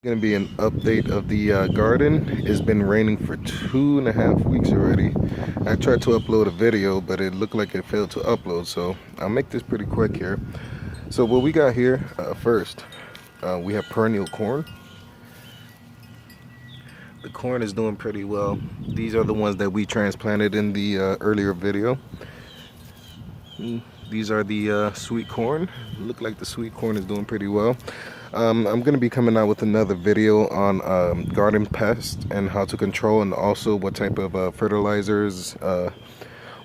Gonna be an update of the garden. It's been raining for 2.5 weeks already. I tried to upload a video, but it looked like it failed to upload, so I'll make this pretty quick here. So what we got here, first, we have perennial corn. The corn is doing pretty well. These are the ones that we transplanted in the earlier video. These are the sweet corn. Look like the sweet corn is doing pretty well. I'm going to be coming out with another video on garden pests and how to control, and also what type of fertilizers, well,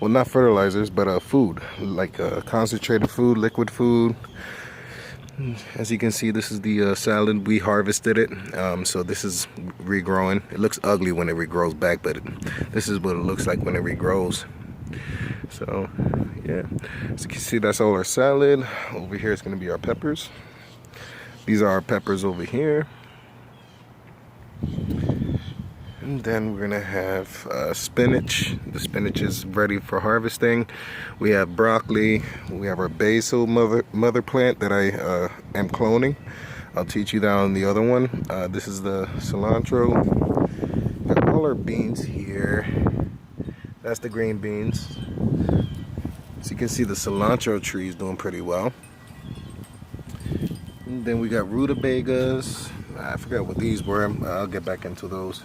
not fertilizers, but food, like concentrated food, liquid food. As you can see, this is the salad. We harvested it, so this is regrowing. It looks ugly when it regrows back, but this is what it looks like when it regrows. So yeah, as you can see, that's all our salad. Over here is going to be our peppers. These are our peppers over here. And then we're gonna have spinach. The spinach is ready for harvesting. We have broccoli. We have our basil mother plant that I am cloning. I'll teach you that on the other one. This is the cilantro. Got all our beans here. That's the green beans. So you can see the cilantro tree is doing pretty well. And then we got rutabagas. I forgot what these were. I'll get back into those.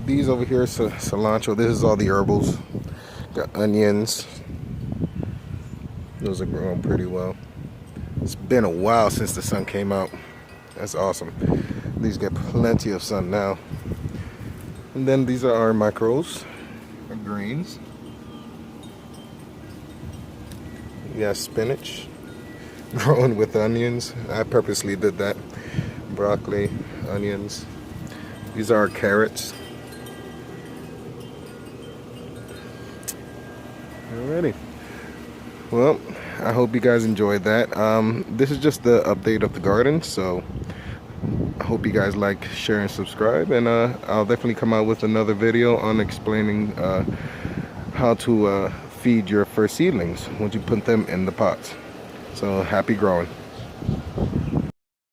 These over here, cilantro. This is all the herbals. Got onions. Those are growing pretty well. It's been a while since the sun came out. That's awesome. These get plenty of sun now. And then these are our macros, our greens. We got spinach growing with onions. I purposely did that. Broccoli, onions. These are our carrots. Alrighty. Well, I hope you guys enjoyed that. This is just the update of the garden, so I hope you guys like, share, and subscribe. And I'll definitely come out with another video on explaining how to feed your first seedlings once you put them in the pots. So happy growing.